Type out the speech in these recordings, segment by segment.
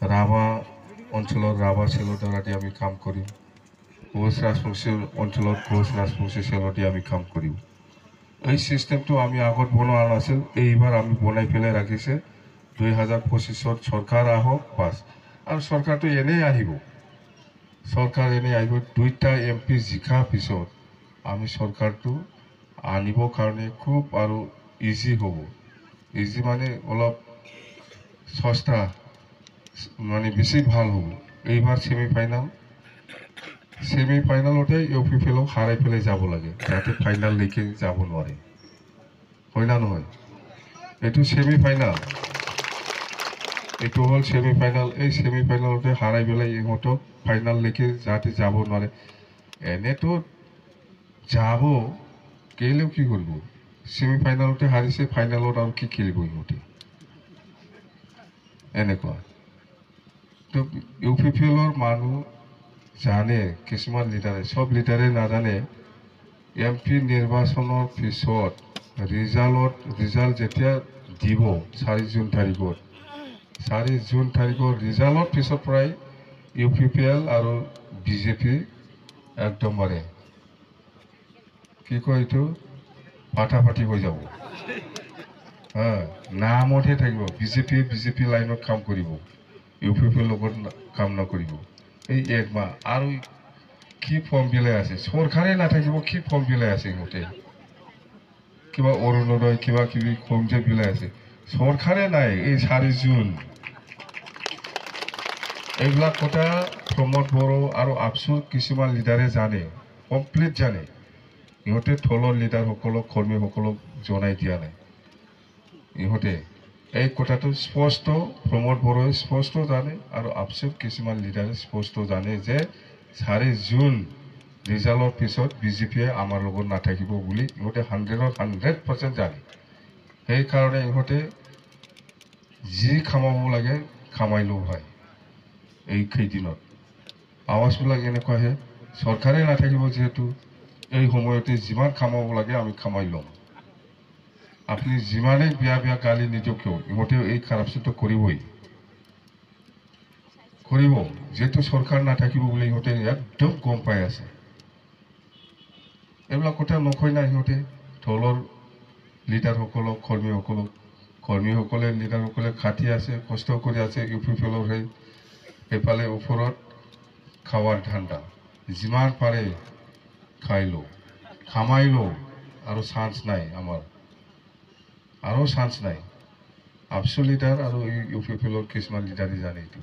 ৰাভা অঞ্চলৰ ৰাভা চেলুদাৰাদি আমি কাম কৰিম। কোচ ৰাজবংশী অঞ্চলত কোচ ৰাজবংশী চেলুদি আমি কাম কৰিম। এই সিস্টেমটো আমি আগত বনোৱা নাছিল, এইবাৰ আমি বনাই পেলাই ৰাখিছে। 2025 চৰকাৰ আহক বাছ। আৰু চৰকাৰটো এনেই আহিব, চৰকাৰ এনেই আহিব। 2টা MP জিকাৰ পিছত আমি চৰকাৰটো আনিবৰ কাৰণে খুব আৰু ইজি হ'ব। ইজি মানে অলপ সস্তা, মানে বেছি ভাল হ'ব। এইবাৰ ছেমি ফাইনেলতে UPPLক হাৰাই পেলাই যাব লাগে, যাতে ফাইনেললৈকে যাব নোৱাৰে। হয় না নহয়? এইটো ছেমি ফাইনেল, এইটো হ'ল ছেমি ফাইনেল। এই ছেমি ফাইনেলতে হাৰাই পেলাই ইহঁতক ফাইনেললৈকে যাতে যাব নোৱাৰে। এনেতো যাব, কেলেও কি কৰিব? ছেমি ফাইনেলতে হাৰিছে, ফাইনেলত আৰু কি খেলিব ইহঁতে? এনেকুৱা। তো UPPLৰ মানুহ জানে, কিছুমান লিডাৰে, সব লিডাৰে নাজানে। MP নিৰ্বাচনৰ পিছত ৰিজাল্ট যেতিয়া দিব 4 জুন তাৰিখত, 4 জুন তাৰিখৰ ৰিজাল্টৰ পিছত পৰাই UPPL আৰু BJP একদমবাৰে কি কয় এইটো ফাটাফাটি হৈ যাব। নামতহে থাকিব, বিজেপি লাইনত কাম কৰিব, UPPৰ লগত কাম নকৰিব। এই একমাহ আৰু কি ফৰ্ম বিলাই আছে, চৰকাৰে নাথাকিব, কি ফৰ্ম বিলাই আছে ইহঁতে? কিবা অৰুণোদয় কিবা কিবি ফৰ্ম যে বিলাই আছে, চৰকাৰে নাই। এই 4 জুন এইবিলাক কথা প্ৰমোদ বড়ো আৰু আফচুৰ কিছুমান লিডাৰে জানে, কমপ্লিট জানে। ইহঁতে থলৰ লিডাৰসকলক, কৰ্মীসকলক জনাই দিয়া নাই। ইহঁতে এই কথাটো স্পষ্ট, প্ৰমোদ বড়োৱে স্পষ্ট জানে আৰু আফচুৰ কিছুমান লিডাৰে স্পষ্ট জানে যে 4 জুন ৰিজাল্টৰ পিছত BJPয়ে আমাৰ লগত নাথাকিব বুলি ইহঁতে 100% জানে। সেইকাৰণে ইহঁতে যি খামাব লাগে খামাই লওঁ হয়। এই কেইদিনত আৱাজবিলাক এনেকুৱাহে, চৰকাৰে নাথাকিব যিহেতু, এই সময়তে যিমান খামাব লাগে আমি খামাই ল'ম। আপুনি যিমানেই বেয়া বেয়া গালি নিদিয়ক কিয়, ইহঁতে এই কাৰাপশ্যনটো কৰিবই, কৰিব। যিহেতু চৰকাৰ নাথাকিব বুলি ইহঁতে একদম গম পাই আছে। এইবিলাক কথা নকয় না সিহঁতে, দলৰ লিডাৰসকলক, কৰ্মীসকলে লিডাৰসকলে খাটি আছে, কষ্ট কৰি আছে UPPLৰ সেইফালে ওপৰত খাৱাৰ ধান্দা, যিমান পাৰে খাই লওঁ, খামাই লওঁ, আৰু চান্স নাই আমাৰ, আৰু চান্স নাই। আফচু লিডাৰ আৰু UPPLৰ কিছুমান লিডাৰে জানে এইটো।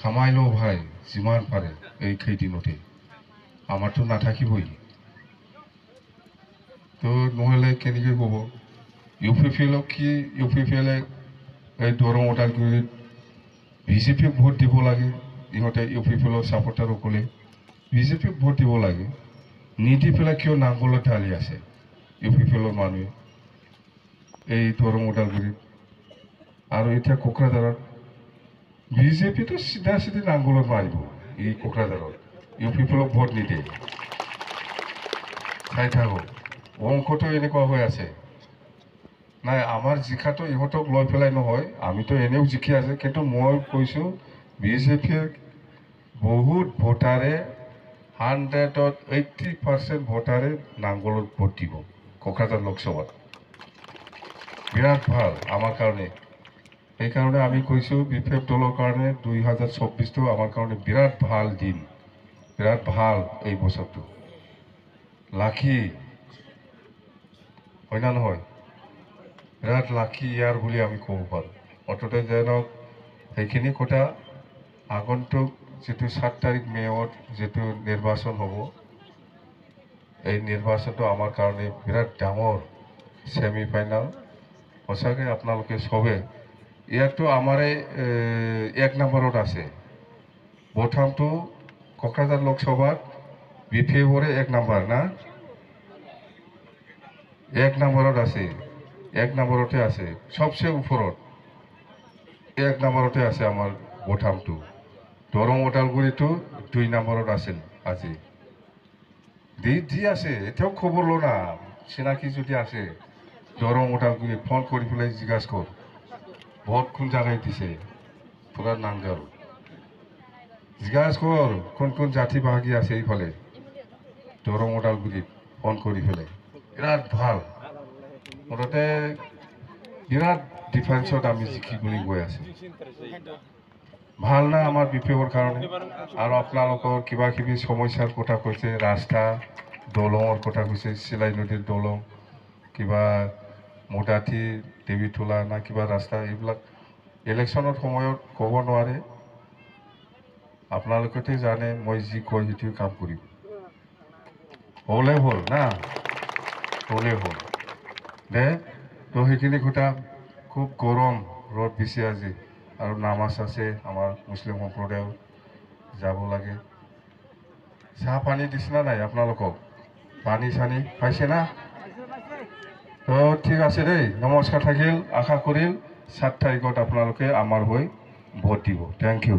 খামাই লওঁ ভাই, যিমান পাৰে এই কেইদিনতে, আমাৰতো নাথাকিবই। তো নহ'লে কেনেকৈ ক'ব? UPPLক কি, UPPLে এই দৰং ওদালগুৰিত BJPক ভোট দিব লাগে। ইহঁতে UPPLৰ ছাপোৰ্টাৰসকলে BJPক ভোট দিব লাগে, নিদি পেলাই কিয় নাংগলত ঢালি আছে UPPLৰ মানুহে এই দৰং ওদালগুৰিত? আৰু এতিয়া কোকৰাঝাৰত BJPটো চিধা নাংগলত মাৰিব। এই কোকৰাঝাৰত UPPLক ভোট নিদিয়ে, চাই থাকক। অংকটো এনেকুৱা হৈ আছে। নাই, আমাৰ জিকাটো ইহঁতক লৈ পেলাই নহয়, আমিতো এনেও জিকি আছে। কিন্তু মই কৈছোঁ BJPয়ে বহুত ভোটাৰে, 180% ভোটাৰে নাংগলত ভোট দিব কোকৰাঝাৰ লোকসভাত। বিৰাট ভাল আমাৰ কাৰণে। সেইকাৰণে আমি কৈছোঁ BPF দলৰ কাৰণে 2024টো আমাৰ কাৰণে বিৰাট ভাল দিন, বিৰাট ভাল। এই বছৰটো লাকি, হয় না নহয়? বিৰাট লাকি ইয়াৰ বুলি আমি ক'ব পাৰোঁ। অন্তত যেনক সেইখিনি কথা আগন্তুক যিটো 7 তাৰিখ মেয়ত যিটো নিৰ্বাচন হ'ব, এই নিৰ্বাচনটো আমাৰ কাৰণে বিৰাট ডাঙৰ ছেমি ফাইনেল। সঁচাকৈ আপোনালোকে চবে, ইয়াততো আমাৰে 1 নম্বৰত আছে। প্ৰথমটো কোকৰাঝাৰ লোকসভাত BPFৰে 1 নম্বৰ না, 1 নম্বৰত আছে, 1 নম্বৰতে আছে, সবচে ওপৰত 1 নম্বৰতে আছে আমাৰ প্ৰথমটো। দৰং ওদালগুৰিটো 2 নম্বৰত আছিল আজি। দি আছে, এতিয়াও খবৰ ল না, চিনাকি যদি আছে দৰং ওদালগুৰি ফোন কৰি পেলাই জিজ্ঞাসা কৰ ভোট কোন জাগায় দিছে। পুৰা নাঙ্গল জিজ্ঞাসা কৰ কোন কোন জাতি বাহাগী আছে এইফালে দৰং ওদালগুৰিত ফোন কৰি পেলাই বিৰাট ভাল মুঠতে বিৰাট ডিফেন্সত আমি জিকি গুণি গৈ আছোঁ ভাল না আমাৰ বিপেকৰ কাৰণে আৰু আপোনালোকৰ কিবা কিবি সমস্যাৰ কথা কৈছে ৰাস্তা দলঙৰ কথা কৈছে চিলাই নদীৰ দলং কিবা মোদাঠি দেৱীতোলা না কিবা ৰাস্তা এইবিলাক ইলেকশ্যনৰ সময়ত ক'ব নোৱাৰে আপোনালোকেতো জানে মই যি কয় সেইটোৱে কাম কৰিম হ'লে হ'ল না হ'লে হ'ল দে তো সেইখিনি কথা খুব গৰম ৰ'দ বেছি আজি আৰু নামাজ আছে আমাৰ মুছলিম সম্প্ৰদায়ৰ যাব লাগে চাহ পানী দিছিনা নাই আপোনালোকক পানী চানী পাইছে না তো ঠিক আছে দেই নমস্কাৰ থাকিল আশা কৰিল 7 তাৰিখত আপোনালোকে আমাৰ হৈ ভোট দিব থেংক ইউ